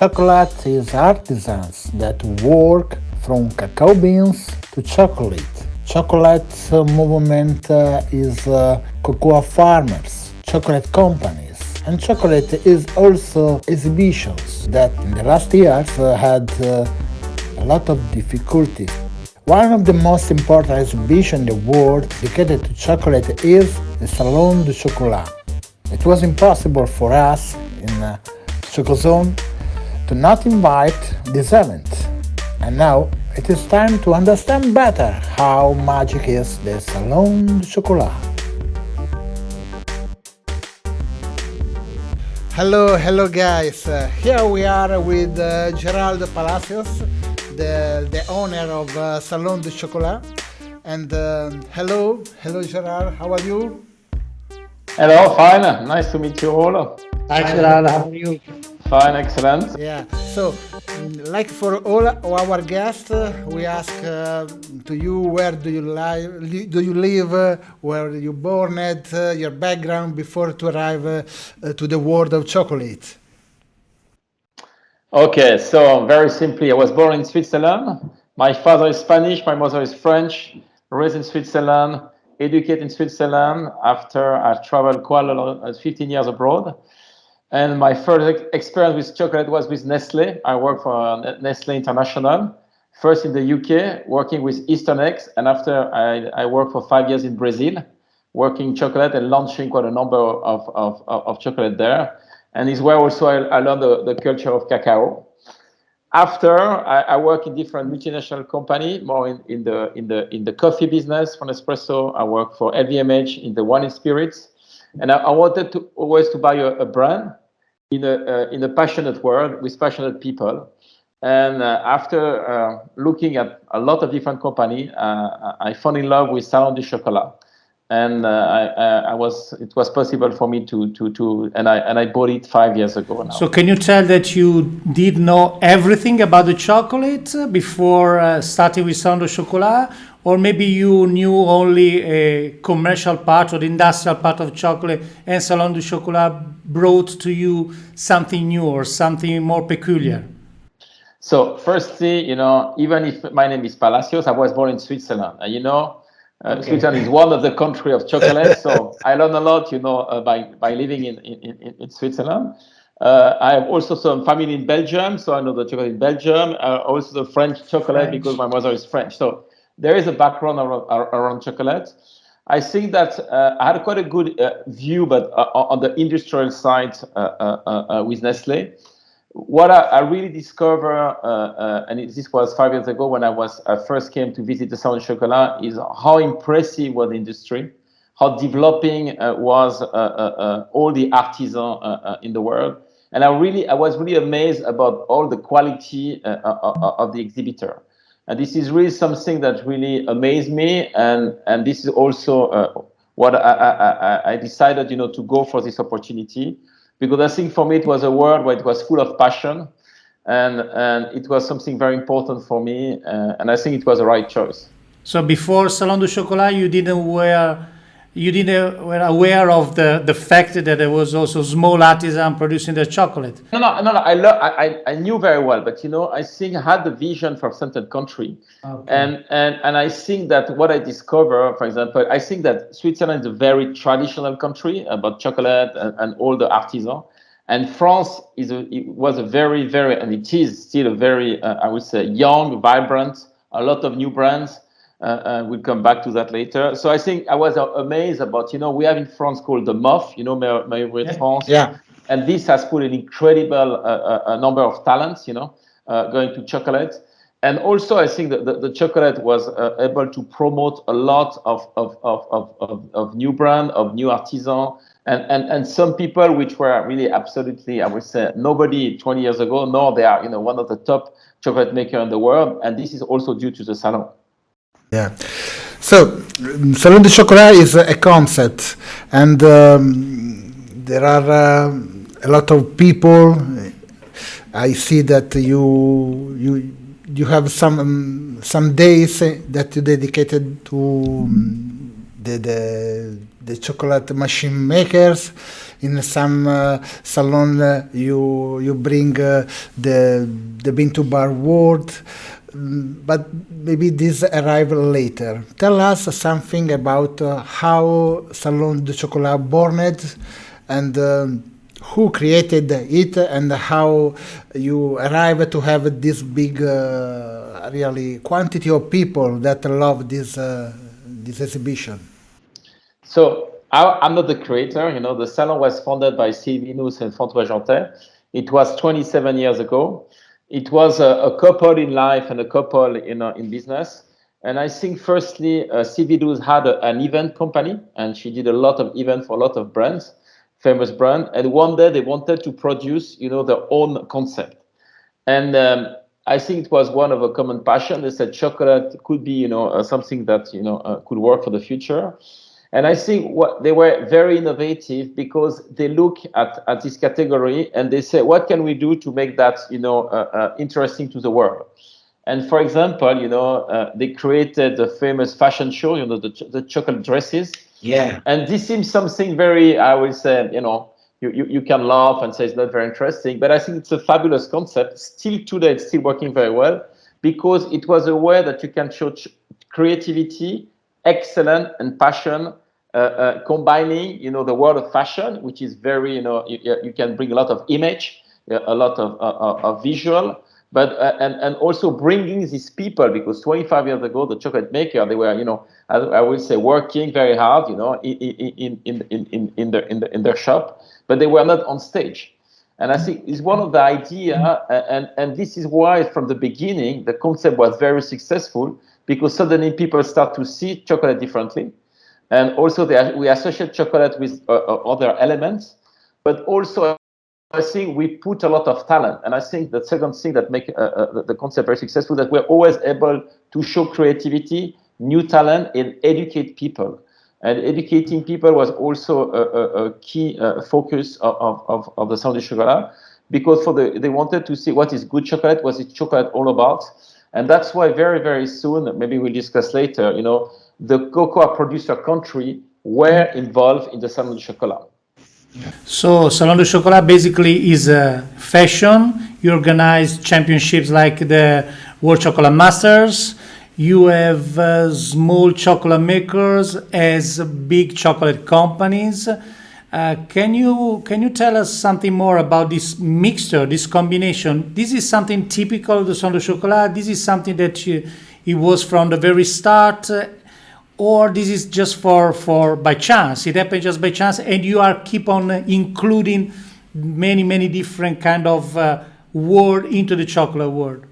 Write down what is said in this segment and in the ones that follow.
Chocolate is artisans that work from cacao beans to chocolate. Chocolate movement is cocoa farmers, chocolate companies, and chocolate is also exhibitions that in the last years had a lot of difficulties. One of the most important exhibitions in the world dedicated to chocolate is the Salon du Chocolat. It was impossible for us in Chocozone to not invite this event. And now it is time to understand better how magic is the Salon du Chocolat. Hello guys. Here we are with Geraldo Palacios, the owner of Salon du Chocolat. And hello Gerard, how are you? Hello, fine. Nice to meet you all. Hi, Gerard. How are you? Fine, excellent. Yeah, so like for all our guests, we ask to you where do you live, where you born at, your background before to arrive to the world of chocolate. Okay, so very simply, I was born in Switzerland. My father is Spanish, my mother is French, raised in Switzerland, educated in Switzerland. After I traveled quite a lot, 15 years abroad. And my first experience with chocolate was with Nestle. I worked for Nestle International, first in the UK, working with Eastern Eggs. And after I worked for 5 years in Brazil, working chocolate and launching quite a number of chocolate there. And it's where also I learned the culture of cacao. After I work in different multinational company, more in the coffee business for Nespresso. I work for LVMH in the wine and spirits. And I wanted to always to buy a brand in a passionate world with passionate people. And after looking at a lot of different companies, I fell in love with Salon du Chocolat. And it was possible for me and I bought it 5 years ago now. So can you tell that you did know everything about the chocolate before starting with Salon du Chocolat? Or maybe you knew only a commercial part or the industrial part of chocolate, and Salon du Chocolat brought to you something new or something more peculiar? So firstly, even if my name is Palacios, I was born in Switzerland. And okay. Switzerland is one of the country of chocolate. So I learned a lot, by living in Switzerland. I have also some family in Belgium, so I know the chocolate in Belgium. Also the French chocolate because my mother is French. So there is a background around chocolate. I think that I had quite a good view, but on the industrial side with Nestle. What I really discovered, this was 5 years ago when I first came to visit the Salon du Chocolat, is how impressive was the industry, how developing was all the artisans in the world. And I was really amazed about all the quality of the exhibitor. And this is really something that really amazed me, and this is also what I decided, to go for this opportunity, because I think for me it was a world where it was full of passion, and it was something very important for me, and I think it was the right choice. So before Salon du Chocolat, you didn't were aware of the fact that there was also small artisan producing the chocolate. No. I knew very well, but I think I had the vision for a certain country, okay. and I think that what I discovered, for example, I think that Switzerland is a very traditional country about chocolate and all the artisans, and France was a very, very, and it is still a very, I would say, young, vibrant, a lot of new brands. We'll come back to that later. So I think I was amazed about, we have in France called the MOF, Marie France. Yeah. And this has put an incredible number of talents, going to chocolate. And also I think that the chocolate was able to promote a lot of new brand, of new artisans, and some people which were really absolutely, I would say, nobody 20 years ago. Now they are, one of the top chocolate makers in the world. And this is also due to the salon. Yeah. So, Salon du Chocolat is a concept, and there are a lot of people. I see that you have some days that you dedicated to the chocolate machine makers. In some salon, you bring the bean to bar world, but maybe this arrive later. Tell us something about how Salon du Chocolat born, and who created it, and how you arrive to have this big, really quantity of people that love this exhibition. So I'm not the creator. The salon was founded by Sylvie Nous and François Jantet. It was 27 years ago. It was a couple in life and a couple in business. And I think firstly, Sylvie Nous had an event company, and she did a lot of events for a lot of brands, famous brand. And one day they wanted to produce, their own concept. And I think it was one of a common passion. They said chocolate could be, something that, could work for the future. And I think they were very innovative because they look at this category and they say, what can we do to make that, interesting to the world? And for example, they created the famous fashion show, the chocolate dresses. Yeah. And this seems something very, I would say, you can laugh and say it's not very interesting, but I think it's a fabulous concept. Still today, it's still working very well because it was a way that you can show creativity, excellence, and passion, combining, the world of fashion, which is very, you can bring a lot of image, a lot of visual, but and also bringing these people, because 25 years ago, the chocolate maker, they were, I would say, working very hard, in their shop, but they were not on stage. And I think it's one of the idea, and this is why from the beginning the concept was very successful, because suddenly people start to see chocolate differently, and also we associate chocolate with other elements, but also I think we put a lot of talent. And I think the second thing that make the concept very successful, that we're always able to show creativity, new talent, and educate people. And educating people was also a key focus of the Salon du Chocolat, because they wanted to see what is good chocolate, what is chocolate all about. And that's why very, very soon, maybe we'll discuss later, the cocoa producer country were involved in the Salon du Chocolat. So Salon du Chocolat basically is a fashion. You organize championships like the World Chocolate Masters. You have small chocolate makers as big chocolate companies. Can you tell us something more about this mixture, this combination? This is something typical of the Salon du Chocolat. This is something that it was from the very start, or this is just for by chance. It happened just by chance, and you are keep on including many different kind of word into the chocolate world.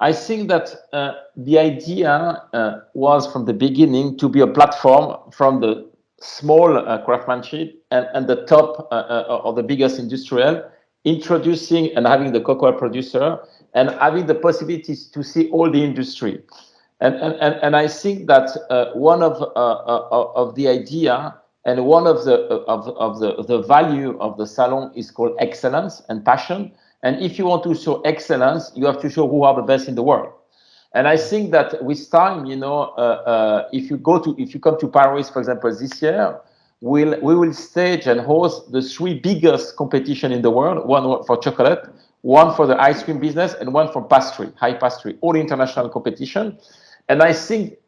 I think that the idea was from the beginning to be a platform from the small craftsmanship and the top or the biggest industrial, introducing and having the cocoa producer and having the possibilities to see all the industry. And I think that one of the idea and one of the value of the salon is called excellence and passion. And if you want to show excellence, you have to show who are the best in the world. And I think that with time, if you come to Paris, for example, this year, we will stage and host the three biggest competition in the world: one for chocolate, one for the ice cream business, and one for pastry, high pastry, all international competition. And I think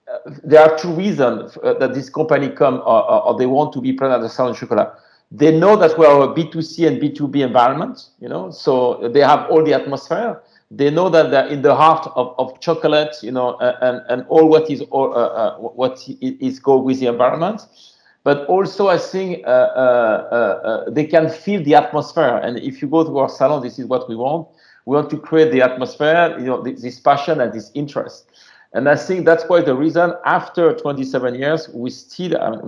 there are two reasons that this company come or they want to be present at the Salon du Chocolat. They know that we are a B2C and B2B environment, so they have all the atmosphere. They know that they're in the heart of chocolate, and all what is go with the environment. But also, I think they can feel the atmosphere. And if you go to our salon, this is what we want. We want to create the atmosphere, this passion and this interest. And I think that's why the reason after 27 years, we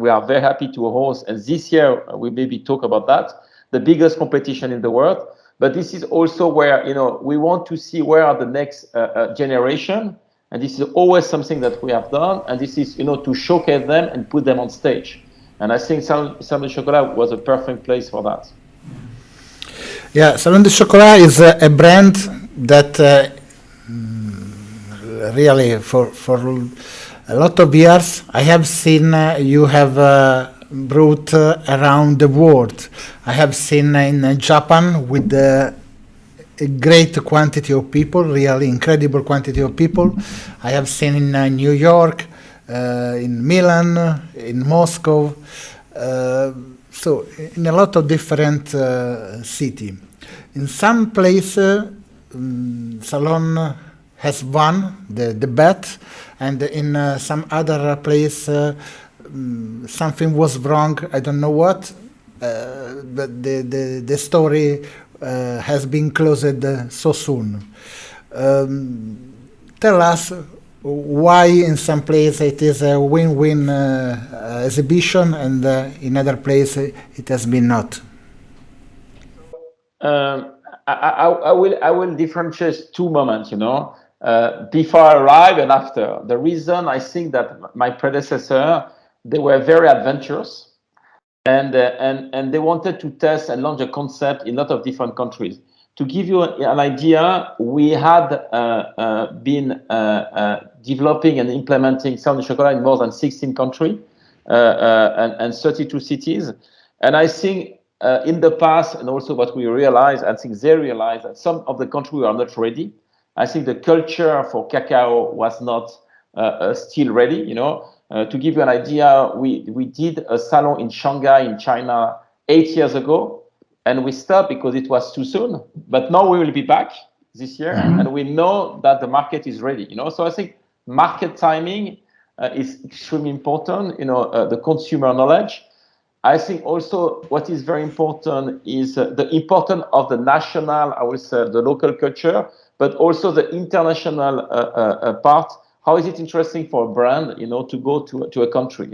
are very happy to host. And this year, we maybe talk about that, the biggest competition in the world. But this is also where, we want to see where are the next generation. And this is always something that we have done. And this is, to showcase them and put them on stage. And I think Salon du Chocolat was a perfect place for that. Yeah, Salon du Chocolat is a brand that really for a lot of years. I have seen you have brought around the world. I have seen in Japan with a great quantity of people, really incredible quantity of people. I have seen in New York, in Milan, in Moscow, so in a lot of different city. In some place, Salon has won the bet, and in some other place, something was wrong. I don't know what, but the story has been closed so soon. Tell us why in some place it is a win-win exhibition and in other place it has been not. I will differentiate two moments, before I arrived and after. The reason I think that my predecessor, they were very adventurous, and they wanted to test and launch a concept in a lot of different countries. To give you an idea, we had been developing and implementing Salon du Chocolat in more than 16 countries and 32 cities. And I think in the past, and also what we realized, I think they realized that some of the countries were not ready. I think the culture for cacao was not still ready, To give you an idea, we did a salon in Shanghai in China 8 years ago, and we stopped because it was too soon. But now we will be back this year, and we know that the market is ready. So I think market timing is extremely important. The consumer knowledge. I think also what is very important is the importance of the national, I would say, the local culture, but also the international part. How is it interesting for a brand, to go to a country,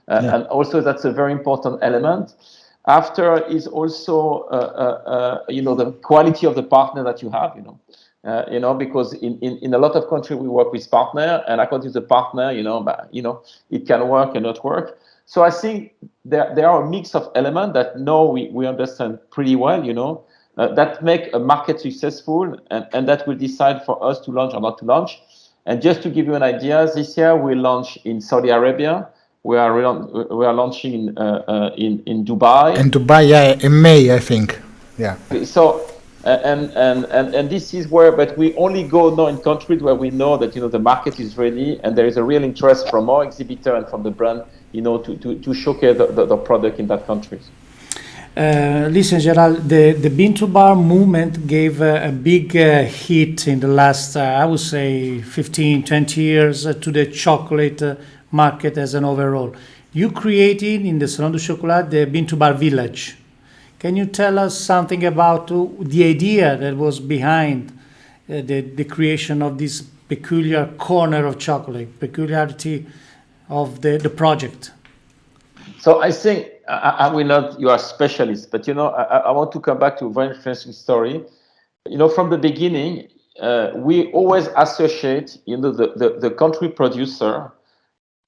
And also that's a very important element. After is also, the quality of the partner that you have, because in a lot of countries we work with partner, and according to the partner, it can work and not work. So I think there are a mix of elements that now we understand pretty well, that make a market successful, and that will decide for us to launch or not to launch. And just to give you an idea, this year we launch in Saudi Arabia. We are launching in Dubai. In Dubai, yeah, in May, I think. Yeah. So and this is where, but we only go now in countries where we know that the market is ready and there is a real interest from our exhibitor and from the brand, to showcase the product in that country. Listen, Gerald, the Bean to Bar movement gave a big hit in the last, I would say, 15, 20 years to the chocolate market as an overall. You created in the Salon du Chocolat the Bean to Bar Village. Can you tell us something about the idea that was behind the creation of this peculiar corner of chocolate, peculiarity of the project? So I think I will not, you are a specialist, but I want to come back to a very interesting story. From the beginning, we always associate the country producer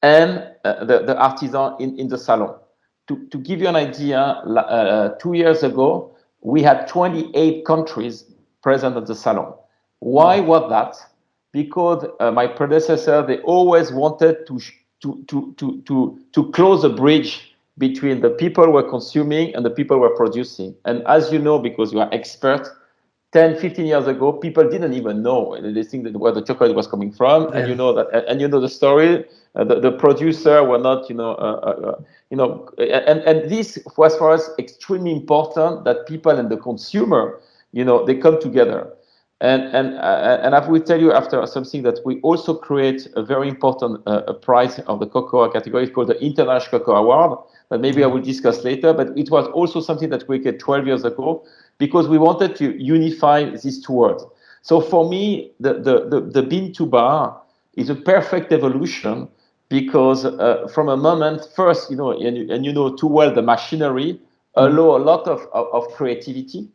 and the artisan in the salon. To give you an idea, 2 years ago, we had 28 countries present at the salon. Why was that? Because my predecessor, they always wanted to close a bridge between the people who were consuming and the people who were producing. And as you know, because you are expert, 10, 15 years ago, people didn't even know. They think that where the chocolate was coming from, and you know that, and you know the story. The producer were not, and this was for us extremely important that people and the consumer, they come together. And I will tell you after something that we also create a very important prize of the cocoa category. It's called the International Cocoa Award, that maybe I will discuss later. But it was also something that we did 12 years ago because we wanted to unify these two words. So for me, the Bean to Bar is a perfect evolution because from a moment first, and you know too well, the machinery allow a lot of creativity.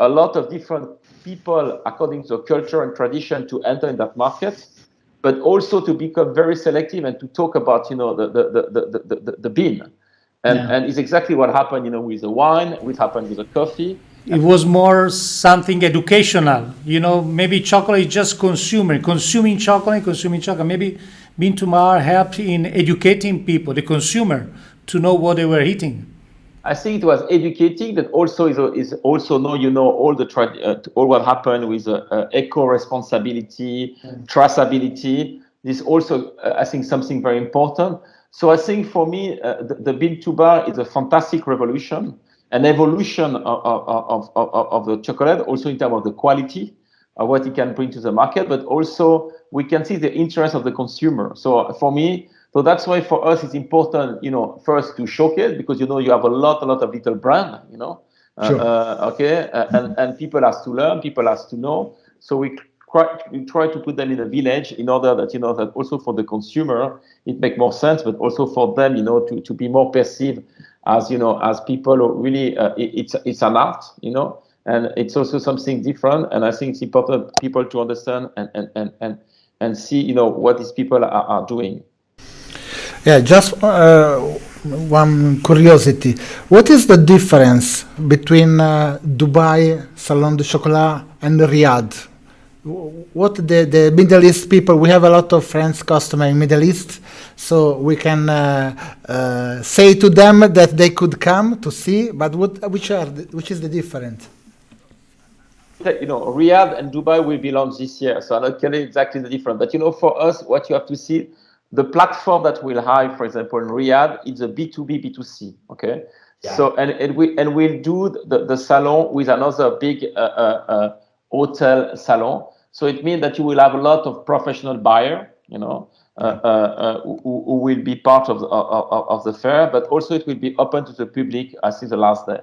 A lot of different people, according to culture and tradition, to enter in that market, but also to become very selective and to talk about, the bean. And it's exactly what happened, with the wine, what happened with the coffee. It was more something educational, maybe chocolate is just consuming chocolate. Maybe Bintumar helped in educating people, the consumer, to know what they were eating? I think it was educating, but also is also know all the all what happened with eco responsibility, traceability. This also I think something very important. So I think for me the Bean to Bar is a fantastic revolution, an evolution of the chocolate, also in terms of the quality of what it can bring to the market, but also we can see the interest of the consumer. So for me, so that's why for us it's important, first to showcase, because you have a lot of little brand, Sure. okay, and people has to learn, people has to know. So we try to put them in a village in order that that also for the consumer it make more sense, but also for them to be more perceived as as people who really it's an art, and it's also something different. And I think it's important people to understand and see what these people are doing. Yeah, just one curiosity. What is the difference between Dubai, Salon du Chocolat, and Riyadh? What the Middle East people, we have a lot of friends, customer in Middle East, so we can say to them that they could come to see, but which is the difference? Riyadh and Dubai will be launched this year, so I'm not telling exactly the difference. But for us, what you have to see, the platform that we'll have, for example, in Riyadh, is a B2B, B2C. Okay, yeah. So we'll do the salon with another big hotel salon. So it means that you will have a lot of professional buyer, who will be part of the fair, but also it will be open to the public. I see the last day.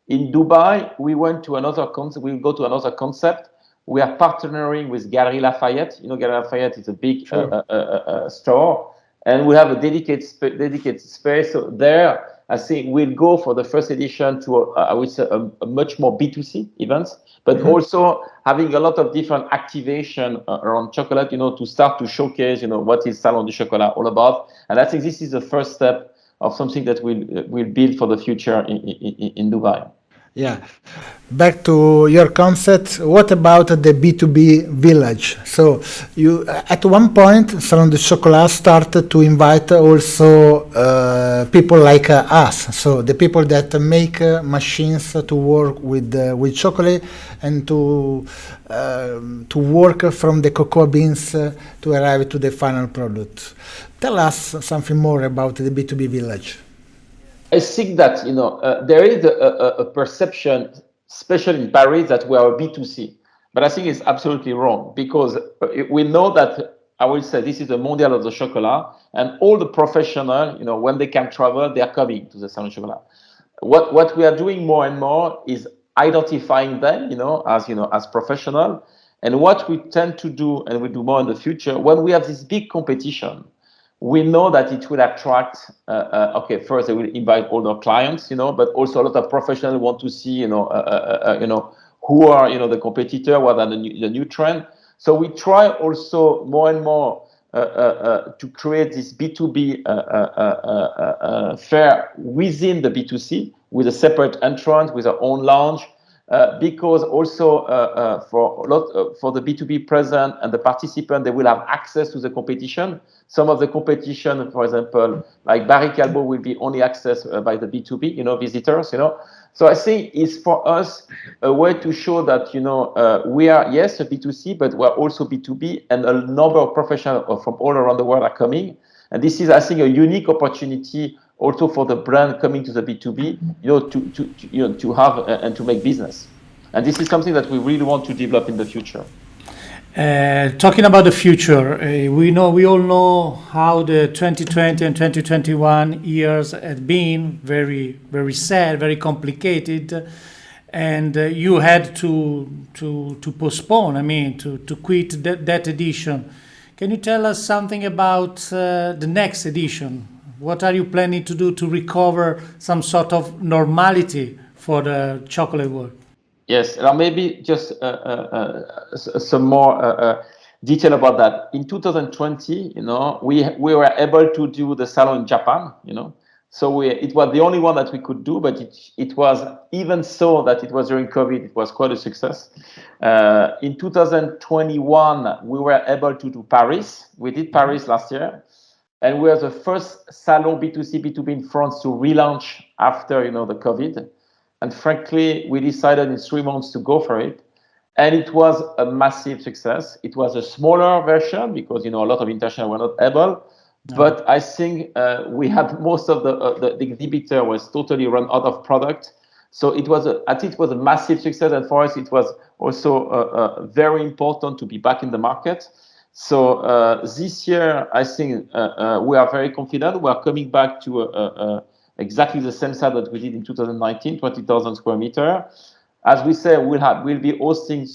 In Dubai, we went to another concept. We'll go to another concept. We are partnering with Galeries Lafayette. Galeries Lafayette is a big store, and we have a dedicated space. So there, I think we'll go for the first edition to I would say a much more B2C events, but also having a lot of different activation around chocolate. To start to showcase, what is Salon du Chocolat all about. And I think this is the first step of something that we'll build for the future in Dubai. Yeah. Back to your concept, what about the B2B Village? So you, at one point, Salon du Chocolat started to invite also people like us. So the people that make machines to work with chocolate and to work from the cocoa beans to arrive to the final product. Tell us something more about the B2B Village. I think that there is a perception, especially in Paris, that we are a B2C, but I think it's absolutely wrong, because we know that I will say this is the Mondial of the Chocolat, and all the professionals, when they can travel, they are coming to the Salon du Chocolat. What we are doing more and more is identifying them, as professional, and what we tend to do, and we do more in the future, when we have this big competition. We know that it will attract. First they will invite all their clients, but also a lot of professionals want to see, who are, the competitor, what are the new trend. So we try also more and more to create this B2B fair within the B2C with a separate entrance, with our own lounge. Because also for the B2B present and the participant, they will have access to the competition. Some of the competition, for example, like Barry Calbo, will be only accessed by the B2B, visitors, So I think it's for us a way to show that, we are, yes, a B2C, but we're also B2B, and a number of professionals from all around the world are coming. And this is, I think, a unique opportunity also for the brand coming to the B2B, to have and to make business. And this is something that we really want to develop in the future. Talking about the future, we all know how the 2020 and 2021 years had been, very, very sad, very complicated, and you had to postpone. To quit that edition. Can you tell us something about the next edition? What are you planning to do to recover some sort of normality for the chocolate world? Yes, now maybe just some more detail about that. In 2020, we were able to do the salon in Japan, So it was the only one that we could do, but it was even so that it was during COVID, it was quite a success. In 2021, we were able to do Paris. We did Paris last year, and we are the first salon B2C, B2B in France to relaunch after the COVID. And frankly, we decided in 3 months to go for it. And it was a massive success. It was a smaller version because a lot of international were not able. No. But I think we had most of the exhibitor was totally run out of product. So I think it was a massive success. And for us, it was also very important to be back in the market. So this year, I think we are very confident. We are coming back to exactly the same size that we did in 2019, 20,000 square meter. As we say, we'll be hosting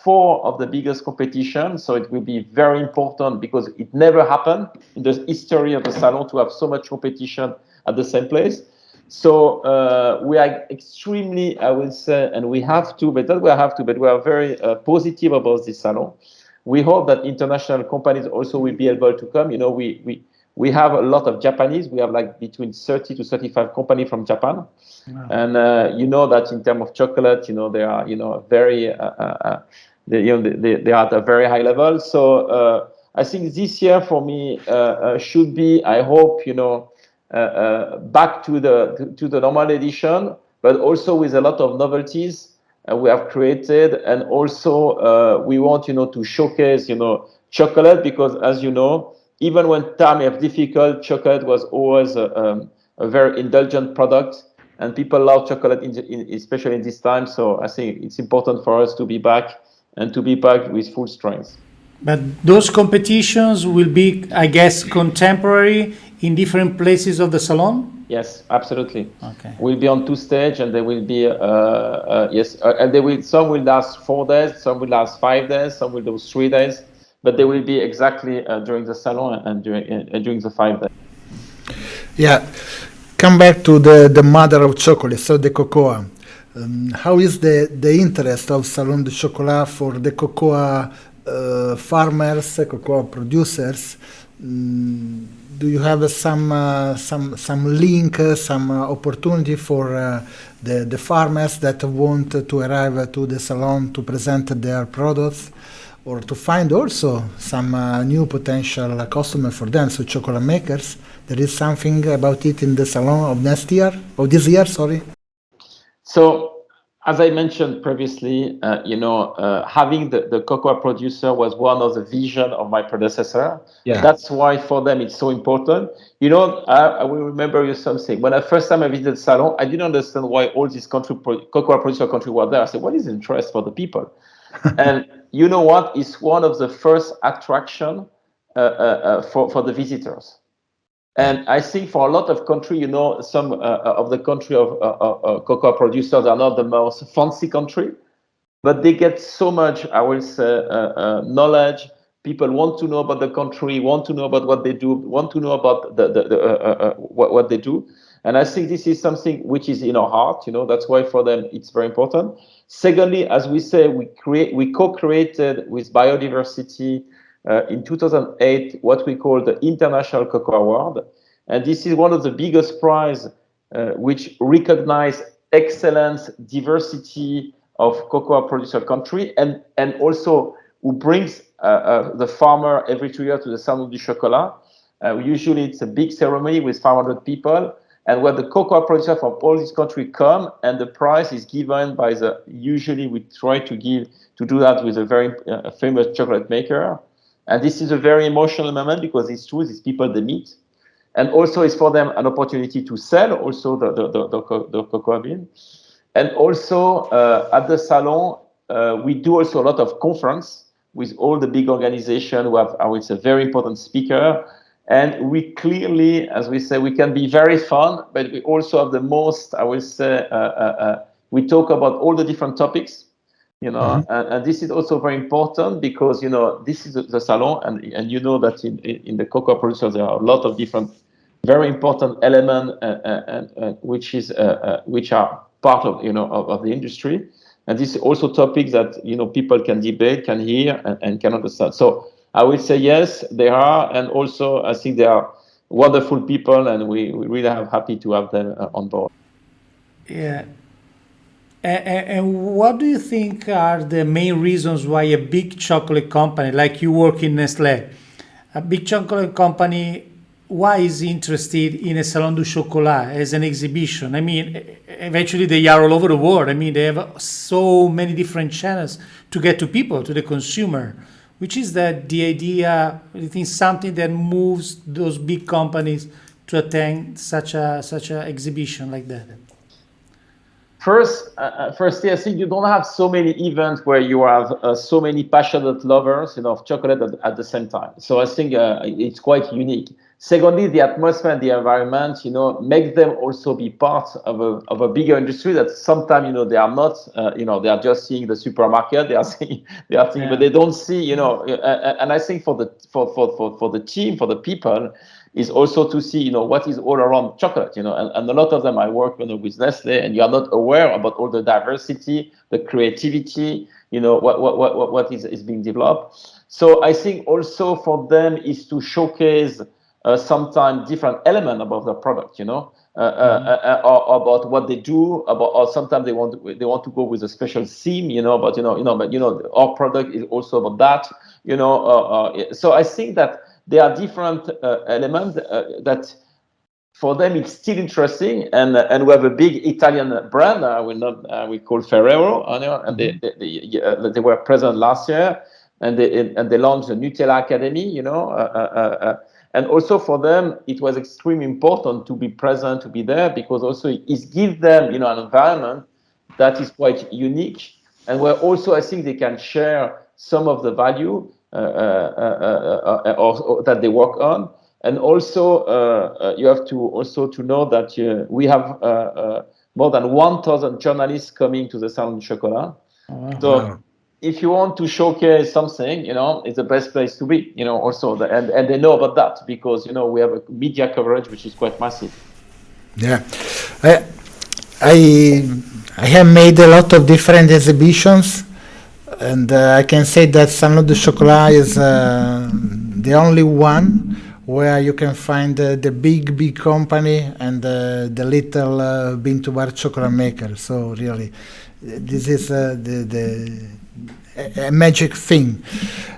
4 of the biggest competitions. So it will be very important because it never happened in the history of the salon to have so much competition at the same place. So we are extremely, I will say, and we have to, but not we have to, but we are very positive about this salon. We hope that international companies also will be able to come. We have a lot of Japanese. We have like between 30 to 35 companies from Japan. Wow. And that in terms of chocolate, they are very they are at a very high level. So I think this year for me should be, I hope, back to the normal edition, but also with a lot of novelties we have created, and also we want to showcase chocolate, because as you know, even when times are difficult, chocolate was always a very indulgent product. And people love chocolate, especially in this time. So I think it's important for us to be back, and to be back with full strength. But those competitions will be, I guess, contemporary in different places of the salon? Yes, absolutely. Okay. We'll be on 2 stages, and there will be, and some will last 4 days, some will last 5 days, some will do 3 days. But they will be exactly during the salon and during the 5 days. Yeah. Come back to the mother of chocolate, so the cocoa. How is the interest of Salon du Chocolat for the cocoa farmers, cocoa producers? Do you have some link, some opportunity for the farmers that want to arrive to the salon to present their products, or to find also some new potential customer for them, so chocolate makers? There is something about it in the salon of this year, sorry. So, as I mentioned previously, having the cocoa producer was one of the vision of my predecessor. Yeah. That's why for them it's so important. I will remember you something. When the first time I visited salon, I didn't understand why all these cocoa producer country were there. I said, what is the interest for the people? And you know what? It's one of the first attraction for the visitors. And I think for a lot of country, some of the country of cocoa producers are not the most fancy country, but they get so much, I will say, knowledge. People want to know about the country, want to know about what they do, want to know about what they do. And I think this is something which is in our heart. That's why for them it's very important. Secondly, as we say, we co-created with biodiversity in 2008 what we call the International Cocoa Award, and this is one of the biggest prizes which recognize excellence, diversity of cocoa producer country, and also who brings the farmer every 2 years to the Salon du Chocolat. Usually it's a big ceremony with 500 people, and where the cocoa producer from all these countries come, and the prize is given by usually we try to do that with a very famous chocolate maker. And this is a very emotional moment, because it's true, these people they meet. And also it's for them an opportunity to sell also the cocoa bean. And also at the salon, we do also a lot of conference with all the big organizations who have, I would say, very important speaker. And we clearly, as we say, we can be very fun, but we also have the most, I would say, we talk about all the different topics. And this is also very important, because this is the salon, and that in the cocoa producers there are a lot of different very important elements which are part of of the industry, and this is also topics that people can debate, can hear, and can understand. So I would say yes, there are, and also I think there are wonderful people, and we really are happy to have them on board. Yeah. And what do you think are the main reasons why a big chocolate company, like you work in Nestlé, a big chocolate company, why is interested in a Salon du Chocolat as an exhibition? I mean, eventually they are all over the world. I mean, they have so many different channels to get to people, to the consumer. Which is that the idea? I think something that moves those big companies to attend such a exhibition like that. Firstly, I think you don't have so many events where you have so many passionate lovers, of chocolate at the same time. So I think it's quite unique. Secondly, the atmosphere and the environment, make them also be part of a bigger industry that sometimes, they are not, they are just seeing the supermarket, seeing, but they don't see, and I think for the team, for the people, is also to see, what is all around chocolate, and a lot of them I work, with Nestle, and you are not aware about all the diversity, the creativity, what is being developed. So I think also for them is to showcase sometimes different element about the product, or about what they do, or sometimes they want to go with a special theme, but our product is also about that, so I think that there are different elements that for them it's still interesting, and we have a big Italian brand. We call Ferrero, and they were present last year, and they launched the Nutella Academy, and also for them it was extremely important to be present, to be there, because also it gives them, an environment that is quite unique, and where also I think they can share some of the value or that they work on. And also you have to also to know that we have more than 1,000 journalists coming to the Salon du Chocolat. So if you want to showcase something, it's the best place to be, also and they know about that, because we have a media coverage which is quite massive. Yeah, I have made a lot of different exhibitions, and I can say that Salon du Chocolat is the only one where you can find the big company and the little bean to bar chocolate maker. So really, this is a magic thing.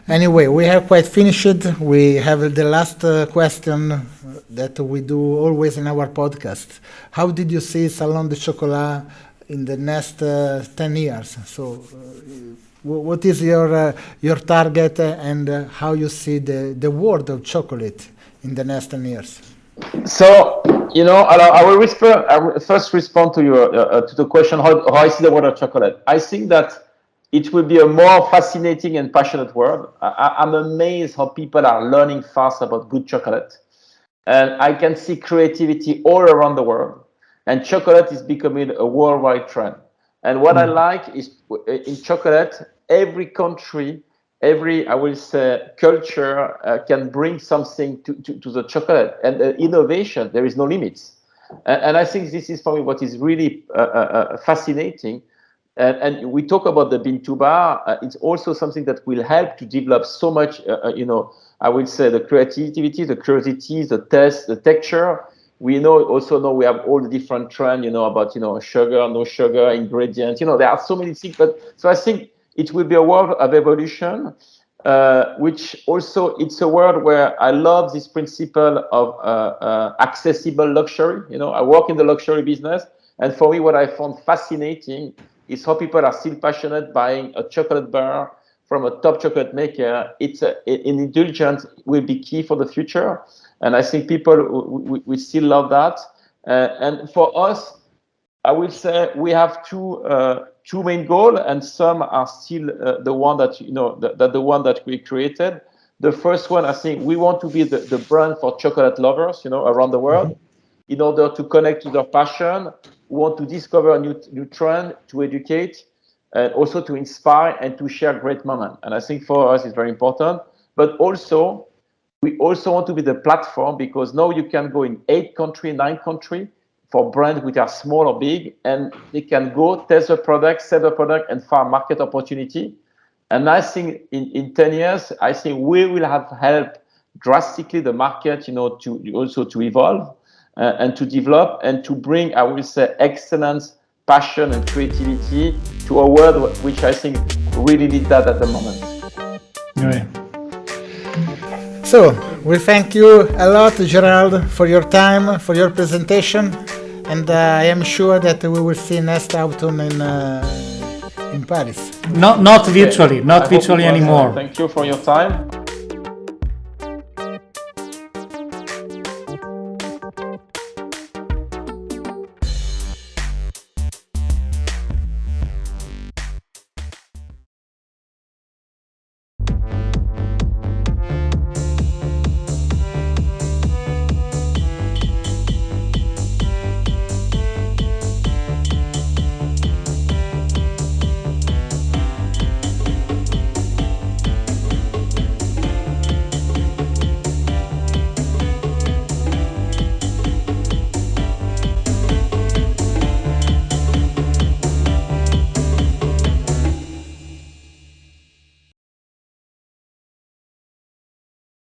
Anyway, we have quite finished. We have the last question that we do always in our podcast. How did you see Salon du Chocolat in the next 10 years? So what is your target, and how you see the world of chocolate in the next 10 years? So, I will first respond to your to the question how I see the world of chocolate. I think that it will be a more fascinating and passionate world. I'm amazed how people are learning fast about good chocolate, and I can see creativity all around the world. And chocolate is becoming a worldwide trend. And what I like is in chocolate, every country, every, I will say, culture can bring something to the chocolate, and innovation. There is no limits. And I think this is for me what is really fascinating. And we talk about the bean to bar. It's also something that will help to develop so much, I will say, the creativity, the curiosity, the taste, the texture. We also know we have all the different trends, about, sugar, no sugar, ingredients. There are so many things. But so I think it will be a world of evolution, which also it's a world where I love this principle of accessible luxury. I work in the luxury business, and for me, what I found fascinating is how people are still passionate buying a chocolate bar from a top chocolate maker. It's an indulgence will be key for the future, and I think people we still love that. And for us, I will say we have two main goals, and some are still the one that the one that we created. The first one, I think, we want to be the brand for chocolate lovers, around the world, in order to connect to their passion. We want to discover a new trend, to educate, and also to inspire and to share great moments. And I think for us it's very important. But also, we also want to be the platform, because now you can go in 8 countries, 9 countries for brands which are small or big, and they can go test the product, sell the product, and find market opportunity. And I think in 10 years, I think we will have helped drastically the market, to evolve and to develop and to bring, I would say, excellence, passion, and creativity to a world which I think really need that at the moment. Right. So, we thank you a lot, Gerald, for your time, for your presentation, and I am sure that we will see next autumn in Paris. Not virtually, not virtually anymore. Thank you for your time.